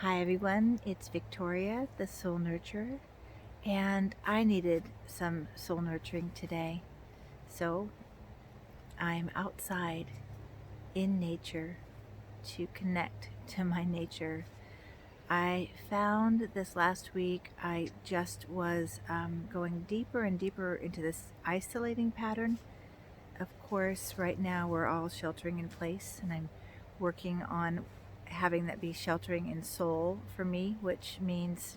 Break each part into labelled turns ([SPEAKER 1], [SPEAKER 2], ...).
[SPEAKER 1] Hi everyone, it's Victoria, the Soul Nurturer, and I needed some soul nurturing today. So I'm outside in nature to connect to my nature. I found this last week I just was going deeper and deeper into this isolating pattern. Of course, right now we're all sheltering in place, and I'm working on having that be sheltering in soul for me, which means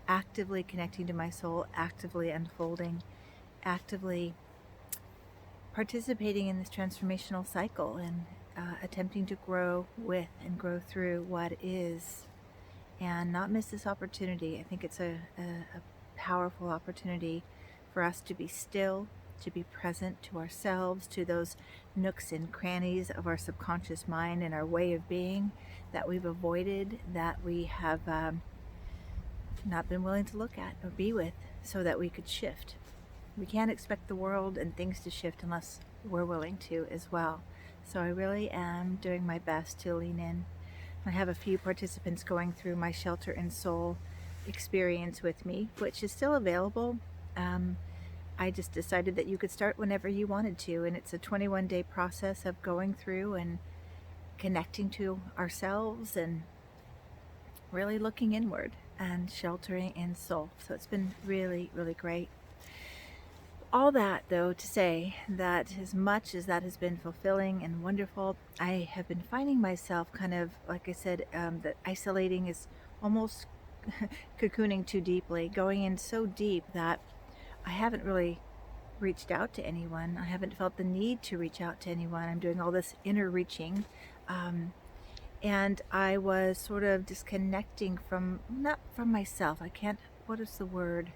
[SPEAKER 1] actively connecting to my soul, actively unfolding, actively participating in this transformational cycle and attempting to grow with and grow through what is and not miss this opportunity. I think it's a powerful opportunity for us to be still, to be present to ourselves, to those nooks and crannies of our subconscious mind and our way of being that we've avoided, that we have not been willing to look at or be with, so that we could shift. We can't expect the world and things to shift unless we're willing to as well. So I really am doing my best to lean in. I have a few participants going through my Shelter in Soul experience with me, which is still available. I just decided that you could start whenever you wanted to, and it's a 21-day process of going through and connecting to ourselves and really looking inward and sheltering in soul. So it's been really, really great. All that, though, to say that as much as that has been fulfilling and wonderful, I have been finding myself kind of, like I said, that isolating is almost cocooning too deeply, going in so deep that I haven't really reached out to anyone. I haven't felt the need to reach out to anyone. I'm doing all this inner reaching. And I was sort of disconnecting from, not from myself. I can't, what is the word?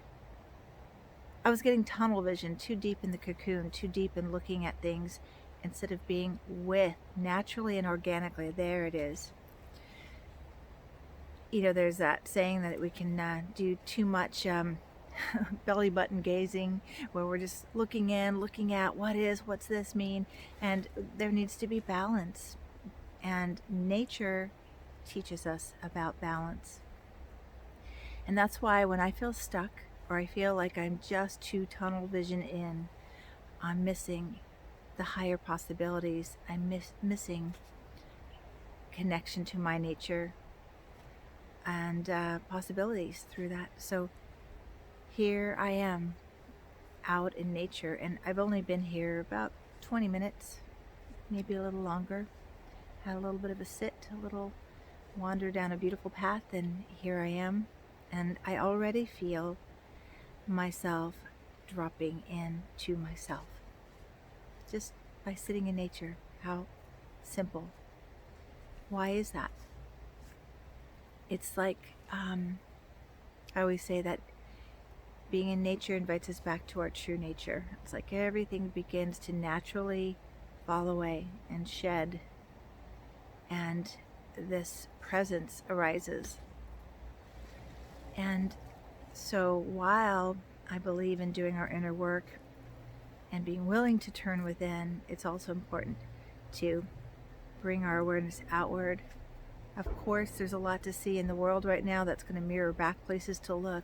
[SPEAKER 1] I was getting tunnel vision, too deep in the cocoon, too deep in looking at things instead of being with, naturally and organically. There it is. You know, there's that saying that we can do too much belly button gazing, where we're just looking in, looking at what's this mean? And there needs to be balance. And nature teaches us about balance. And that's why when I feel stuck, or I feel like I'm just too tunnel vision in, I'm missing the higher possibilities. I'm missing connection to my nature and possibilities through that. So here I am out in nature, and I've only been here about 20 minutes, maybe a little longer. Had a little bit of a sit, a little wander down a beautiful path, and here I am. And I already feel myself dropping into myself just by sitting in nature. How simple. Why is that? It's like I always say that being in nature invites us back to our true nature. It's like everything begins to naturally fall away and shed, and this presence arises. And so while I believe in doing our inner work and being willing to turn within, it's also important to bring our awareness outward. Of course, there's a lot to see in the world right now that's going to mirror back places to look,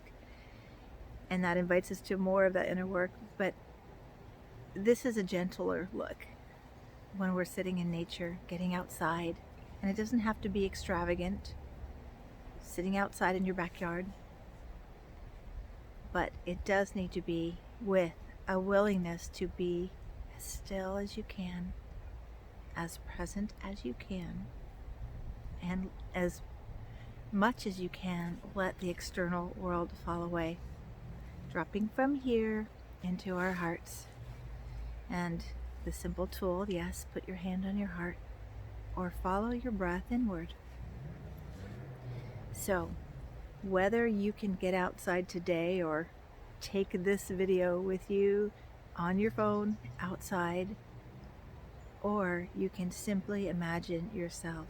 [SPEAKER 1] and that invites us to more of that inner work. But this is a gentler look when we're sitting in nature, getting outside. And it doesn't have to be extravagant, sitting outside in your backyard, but it does need to be with a willingness to be as still as you can, as present as you can, and as much as you can let the external world fall away, dropping from here into our hearts. And the simple tool, yes, put your hand on your heart or follow your breath inward. So whether you can get outside today or take this video with you on your phone outside, or you can simply imagine yourself.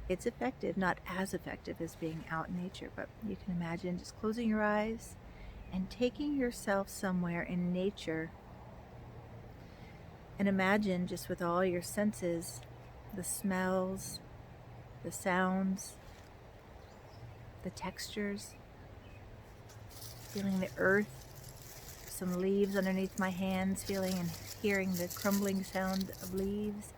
[SPEAKER 1] It's effective, not as effective as being out in nature, but you can imagine just closing your eyes and taking yourself somewhere in nature, and imagine just with all your senses, the smells, the sounds, the textures, feeling the earth, some leaves underneath my hands, feeling and hearing the crumbling sound of leaves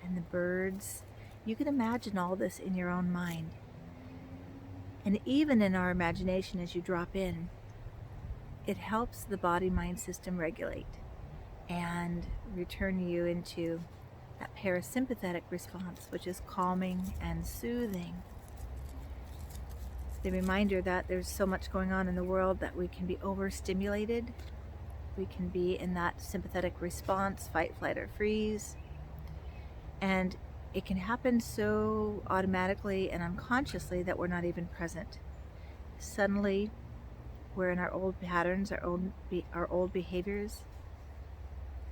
[SPEAKER 1] and the birds. You can imagine all this in your own mind. And even in our imagination, as you drop in, it helps the body-mind system regulate and return you into that parasympathetic response, which is calming and soothing. The reminder that there's so much going on in the world that we can be overstimulated. We can be in that sympathetic response, fight, flight, or freeze. And it can happen so automatically and unconsciously that we're not even present. Suddenly, we're in our old patterns, our old behaviors.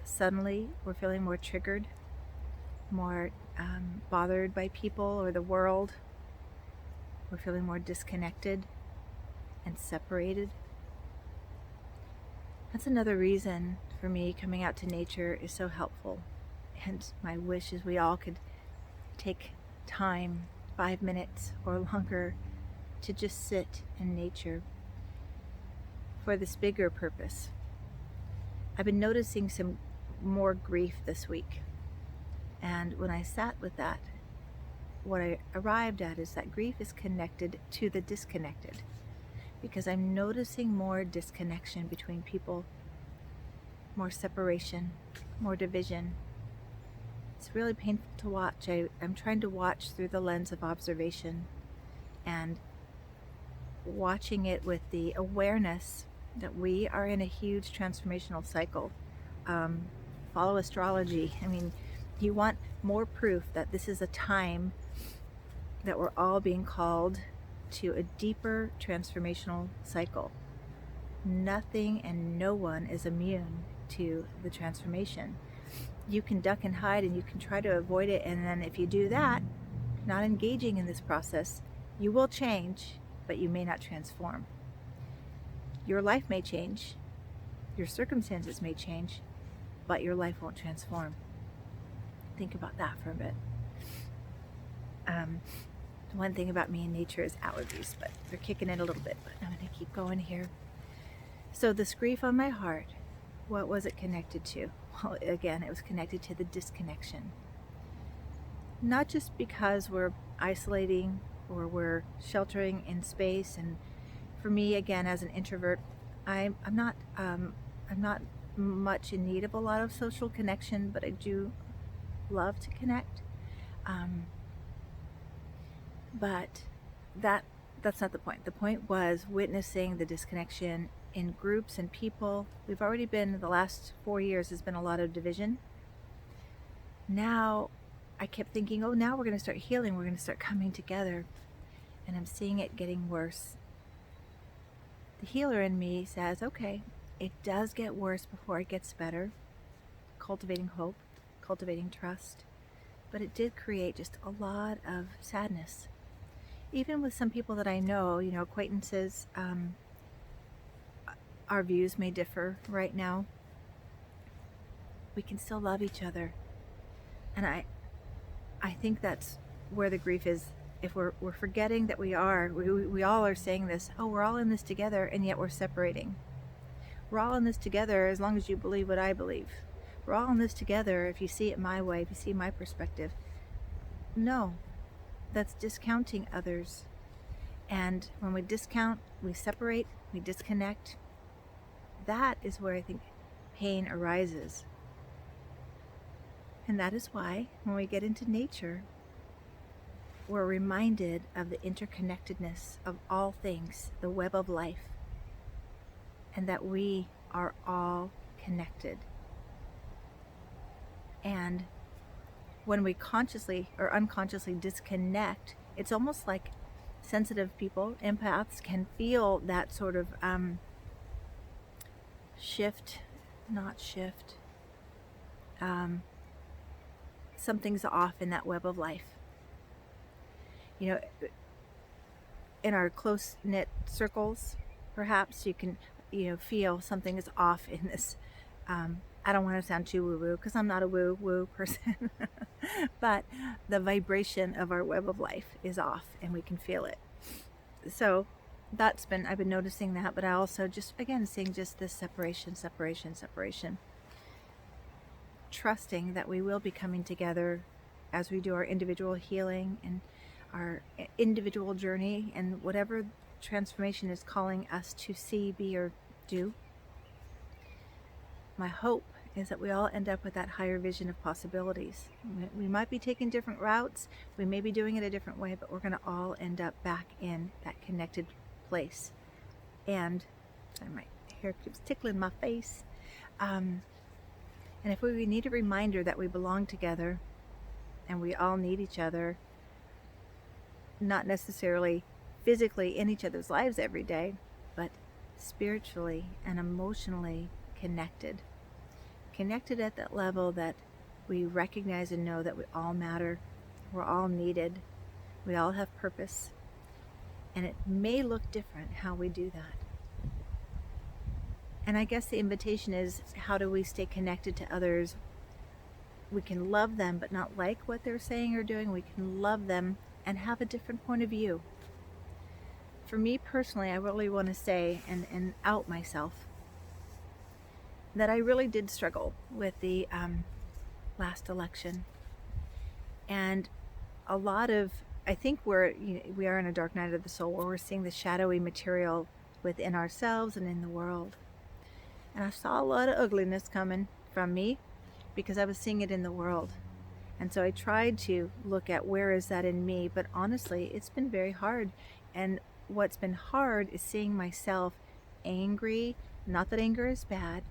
[SPEAKER 1] Suddenly, we're feeling more triggered, more bothered by people or the world. We're feeling more disconnected and separated. That's another reason for me coming out to nature is so helpful. And my wish is we all could take time, 5 minutes or longer, to just sit in nature for this bigger purpose. I've been noticing some more grief this week. And when I sat with that, what I arrived at is that grief is connected to the disconnected, because I'm noticing more disconnection between people, more separation, more division. It's really painful to watch. I'm trying to watch through the lens of observation and watching it with the awareness that we are in a huge transformational cycle. Follow astrology. I mean, you want more proof that this is a time that we're all being called to a deeper transformational cycle. Nothing and no one is immune to the transformation. You can duck and hide and you can try to avoid it, and then if you do that, not engaging in this process, you will change, but you may not transform. Your life may change, your circumstances may change, but your life won't transform. Think about that for a bit. One thing about me in nature is allergies, but they're kicking in a little bit, but I'm going to keep going here. So this grief on my heart, what was it connected to? Well, again, it was connected to the disconnection. Not just because we're isolating or we're sheltering in space, and for me, again, as an introvert, I'm not much in need of a lot of social connection, but I do love to connect. But that's not the point. The point was witnessing the disconnection in groups and people. We've already been, the last 4 years has been a lot of division. Now I kept thinking, oh, now we're going to start healing. We're going to start coming together. And I'm seeing it getting worse. The healer in me says, okay, it does get worse before it gets better. Cultivating hope, cultivating trust. But it did create just a lot of sadness. Even with some people that I know, acquaintances, our views may differ right now. We can still love each other. And I think that's where the grief is. If we're forgetting that we all are saying this, oh, we're all in this together, and yet we're separating. We're all in this together as long as you believe what I believe. We're all in this together if you see it my way, if you see my perspective. No, that's discounting others. And when we discount, we separate, we disconnect. That is where I think pain arises. And that is why when we get into nature, we're reminded of the interconnectedness of all things, the web of life, and that we are all connected. And when we consciously or unconsciously disconnect, it's almost like sensitive people, empaths, can feel that sort of something's off in that web of life. In our close-knit circles, perhaps you can, feel something is off in this. I don't want to sound too woo-woo because I'm not a woo-woo person, but the vibration of our web of life is off and we can feel it. So I've been noticing that, but I also just, again, seeing just this separation, separation, separation. Trusting that we will be coming together as we do our individual healing and our individual journey, and whatever transformation is calling us to see, be, or do. My hope is that we all end up with that higher vision of possibilities. We might be taking different routes, we may be doing it a different way, but we're going to all end up back in that connected place. And my hair keeps tickling my face. And if we need a reminder that we belong together and we all need each other, not necessarily physically in each other's lives every day, but spiritually and emotionally connected. Connected at that level that we recognize and know that we all matter, we're all needed, we all have purpose, and it may look different how we do that. And I guess the invitation is, how do we stay connected to others? We can love them but not like what they're saying or doing. We can love them and have a different point of view. For me personally, I really want to say and out myself that I really did struggle with the last election. And a lot of, I think we are in a dark night of the soul where we're seeing the shadowy material within ourselves and in the world. And I saw a lot of ugliness coming from me because I was seeing it in the world. And so I tried to look at where is that in me, but honestly, it's been very hard. And what's been hard is seeing myself angry. Not that anger is bad,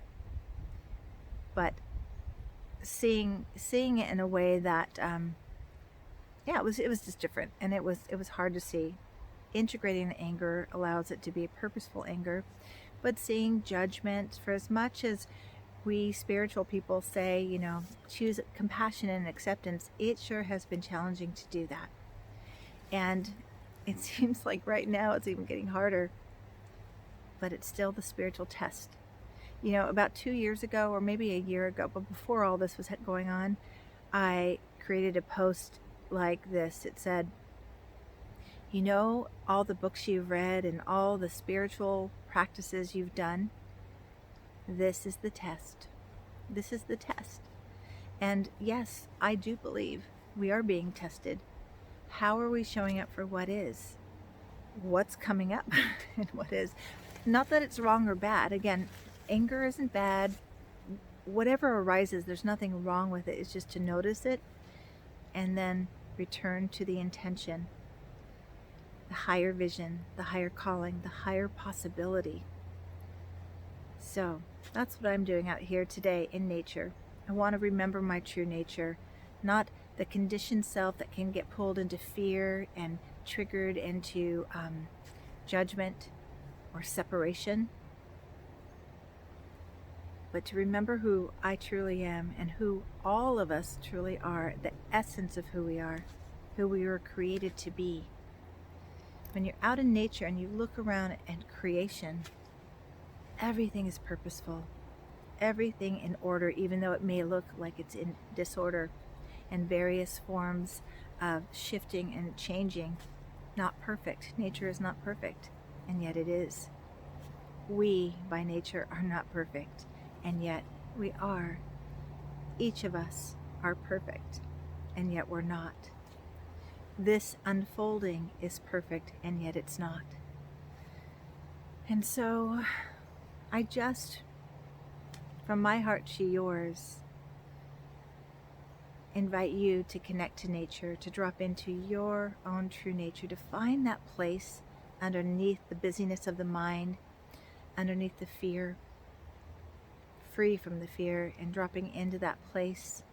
[SPEAKER 1] but seeing it in a way that, it was just different, and it was hard to see. Integrating the anger allows it to be a purposeful anger, but seeing judgment, for as much as we spiritual people say, choose compassion and acceptance, it sure has been challenging to do that. And it seems like right now it's even getting harder, but it's still the spiritual test. About 2 years ago, or maybe a year ago, but before all this was going on, I created a post like this. It said, all the books you've read and all the spiritual practices you've done, this is the test. This is the test. And yes, I do believe we are being tested. How are we showing up for what is? What's coming up and what is? Not that it's wrong or bad. Again, anger isn't bad. Whatever arises, there's nothing wrong with it. It's just to notice it and then return to the intention, the higher vision, the higher calling, the higher possibility. So that's what I'm doing out here today in nature. I want to remember my true nature, not the conditioned self that can get pulled into fear and triggered into judgment or separation, but to remember who I truly am and who all of us truly are, the essence of who we are, who we were created to be. When you're out in nature and you look around at creation, everything is purposeful, everything in order, even though it may look like it's in disorder and various forms of shifting and changing. Not perfect. Nature is not perfect, and yet it is. We, by nature, are not perfect, and yet we are. Each of us are perfect, and yet we're not. This unfolding is perfect, and yet it's not. And so I just, from my heart to yours, invite you to connect to nature, to drop into your own true nature, to find that place underneath the busyness of the mind, underneath the fear, free from the fear, and dropping into that place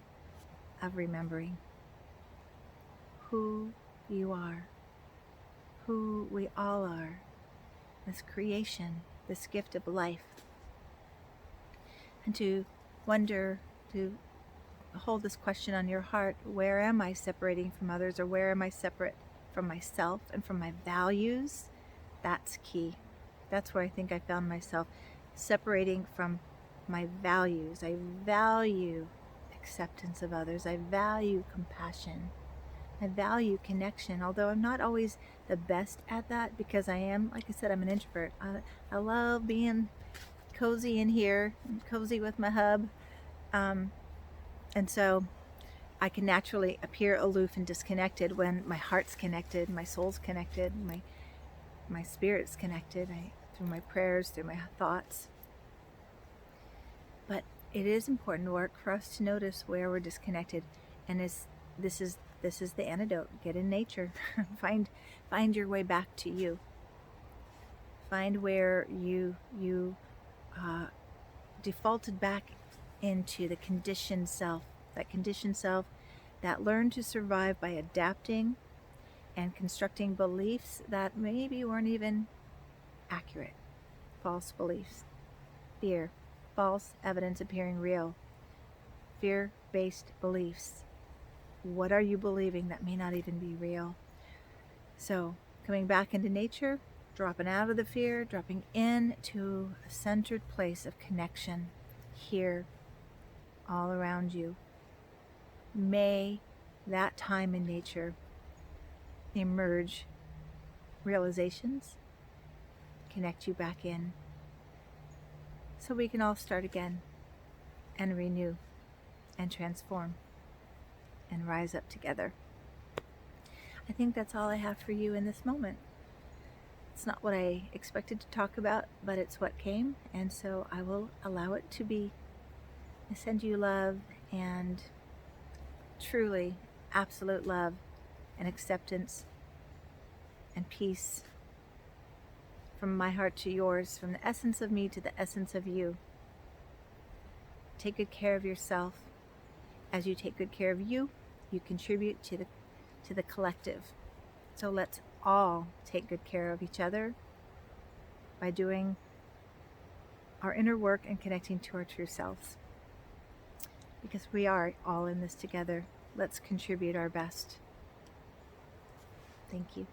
[SPEAKER 1] of remembering who you are, who we all are, this creation, this gift of life. And to wonder, to hold this question on your heart: where am I separating from others, or where am I separate from myself and from my values? That's key. That's where I think I found myself separating from my values. I value acceptance of others. I value compassion. I value connection, although I'm not always the best at that because I am, like I said, I'm an introvert. I love being cozy in here, cozy with my hub. And so I can naturally appear aloof and disconnected when my heart's connected, my soul's connected, my spirit's connected, through my prayers, through my thoughts. But it is important work for us to notice where we're disconnected, and this is the antidote. Get in nature. find your way back to you. Find where you defaulted back into the conditioned self, that learned to survive by adapting and constructing beliefs that maybe weren't even accurate. False beliefs. Fear. False evidence appearing real. Fear-based beliefs. What are you believing that may not even be real? So, coming back into nature, dropping out of the fear, dropping into a centered place of connection here, all around you. May that time in nature emerge realizations, connect you back in, so we can all start again and renew and transform and rise up together. I think that's all I have for you in this moment. It's not what I expected to talk about, but it's what came, and so I will allow it to be. I send you love, and truly absolute love and acceptance and peace from my heart to yours, from the essence of me to the essence of you. Take good care of yourself. As you take good care of you, you contribute to the collective. So let's all take good care of each other by doing our inner work and connecting to our true selves. Because we are all in this together. Let's contribute our best. Thank you.